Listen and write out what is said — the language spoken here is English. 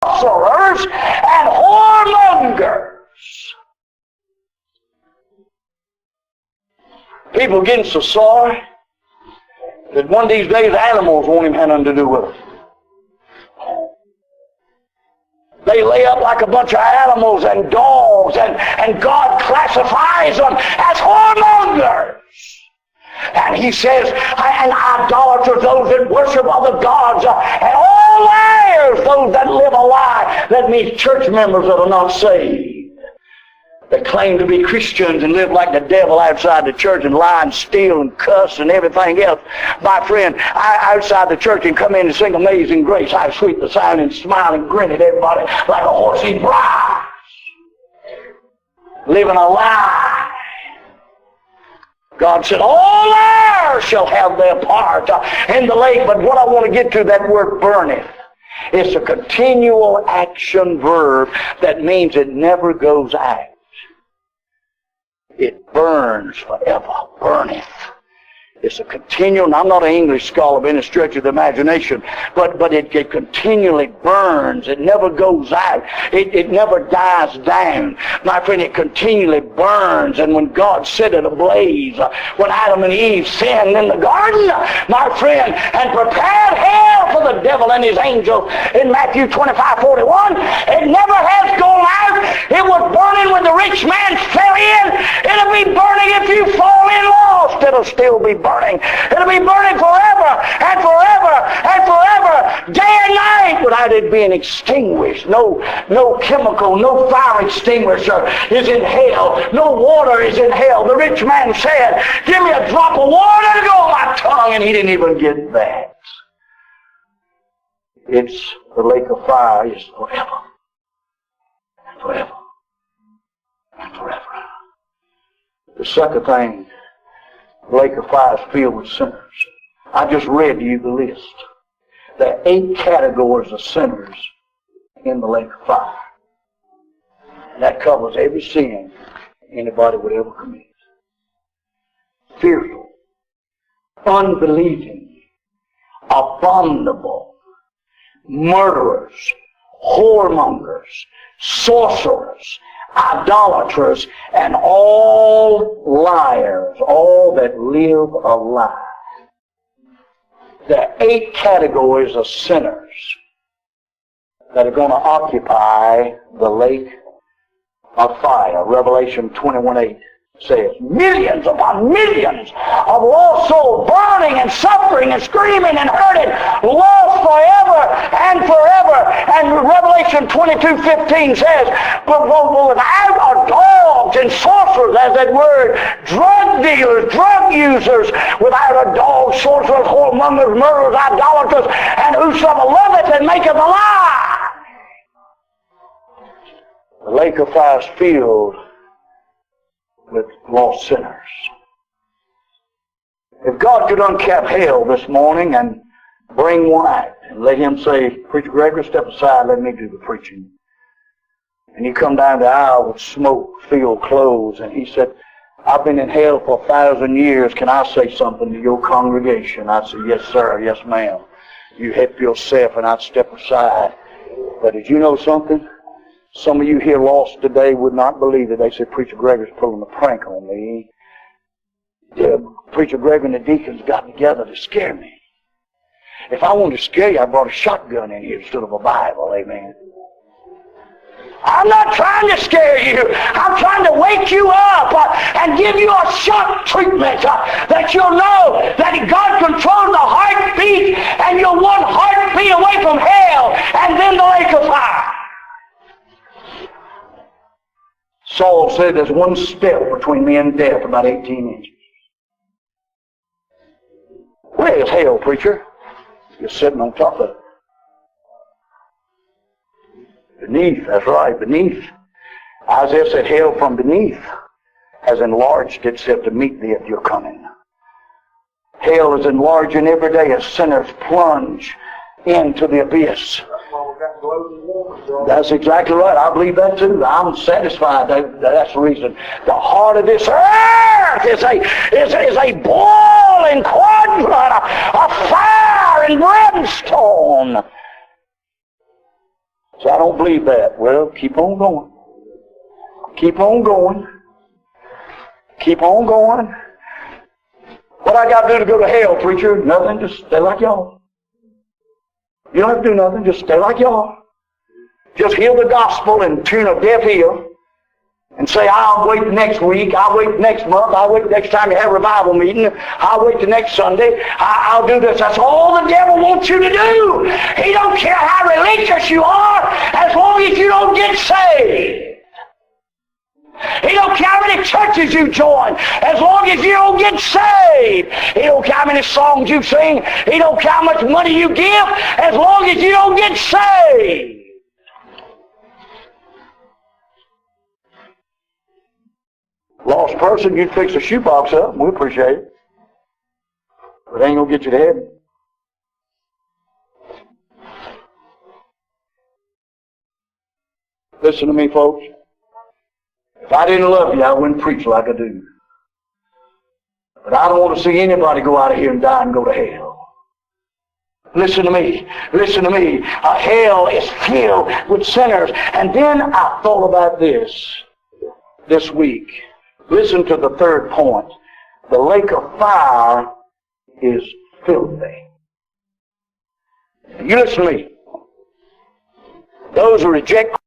sorcerers and whoremongers. People getting so sorry that one of these days animals won't even have nothing to do with it. They lay up like a bunch of animals and dogs, and God classifies them as whoremongers. And He says, and idolaters, those that worship other gods, and all liars, those that live a lie. That means church members that are not saved. That claim to be Christians and live like the devil outside the church and lie and steal and cuss and everything else. My friend, outside the church and come in and sing Amazing Grace. How sweet the sound, and smile and grin at everybody like a horsey bride. Living a lie. God said, all liars shall have their part in the lake. But what I want to get to, that word burneth. It's a continual action verb that means it never goes out. It burns forever. Burneth. It's a continual, and I'm not an English scholar by any stretch of the imagination, but it continually burns. It never goes out. It never dies down. My friend, it continually burns. And when God set it ablaze, when Adam and Eve sinned in the garden, my friend, and prepared hell for the devil and his angels in Matthew 25:41, it never has gone out. It was burning when the rich man fell in. It'll be burning if you fall in lost. It'll still be burning. It'll be burning forever and forever and forever, day and night, without it being extinguished. No chemical, no fire extinguisher is in hell. No water is in hell. The rich man said, give me a drop of water to go on my tongue, and he didn't even get that. It's the lake of fire is forever and forever and forever. The second thing, the lake of fire is filled with sinners. I just read to you the list. There are 8 categories of sinners in the lake of fire. And that covers every sin anybody would ever commit. Fearful, unbelieving, abominable, murderers, whoremongers, sorcerers, idolaters, and all liars, all that live a lie. There are 8 categories of sinners that are going to occupy the lake of fire. Revelation 21:8 says, millions upon millions of lost souls burning and suffering and screaming and hurting, lost forever and forever. And Revelation 22:15 says, but without are dogs and sorcerers, as that word, drug dealers, drug users, without a dog, sorcerers, whoremongers, murderers, idolaters, and whosoever loveth and maketh a lie. The lake of fire is filled with lost sinners. If God could uncap hell this morning and bring one out and let him say, Preacher Gregory, step aside, let me do the preaching. And he come down the aisle with smoke-filled clothes, and he said, I've been in hell for 1,000 years. Can I say something to your congregation? I'd say, yes, sir, yes, ma'am. You help yourself, and I'd step aside. But did you know something? Some of you here lost today would not believe it. They said, Preacher Gregory's pulling a prank on me. Preacher Gregory and the deacons got together to scare me. If I wanted to scare you, I brought a shotgun in here instead of a Bible. Amen. I'm not trying to scare you. I'm trying to wake you up and give you a shock treatment that you'll know that God controls the heartbeat, and you're one heartbeat away from hell and then the lake of fire. Saul said there's one step between me and death, about 18 inches. Where is hell, preacher? You're sitting on top of it. Beneath, that's right, beneath. Isaiah said hell from beneath has enlarged itself to meet thee at your coming. Hell is enlarging every day as sinners plunge into the abyss. That's exactly right. I believe that too. I'm satisfied. That's the reason. The heart of this earth is a boiling quadrant of fire and brimstone. So I don't believe that. Well, keep on going. Keep on going. Keep on going. What I got to do to go to hell, preacher? Nothing. Just stay like y'all. You don't have to do nothing. Just stay like y'all. Just hear the gospel and tune a deaf ear and say, I'll wait next week, I'll wait next month, I'll wait next time you have a revival meeting, I'll wait the next Sunday, I'll do this. That's all the devil wants you to do. He don't care how religious you are as long as you don't get saved. He don't care how many churches you join as long as you don't get saved. He don't care how many songs you sing. He don't care how much money you give as long as you don't get saved. Lost person, you'd fix a shoebox up, we appreciate it. But it ain't going to get you to heaven. Listen to me, folks. If I didn't love you, I wouldn't preach like I do. But I don't want to see anybody go out of here and die and go to hell. Listen to me. Listen to me. Hell is filled with sinners. And then I thought about this week. Listen to the third point. The lake of fire is filthy. You listen to me. Those who reject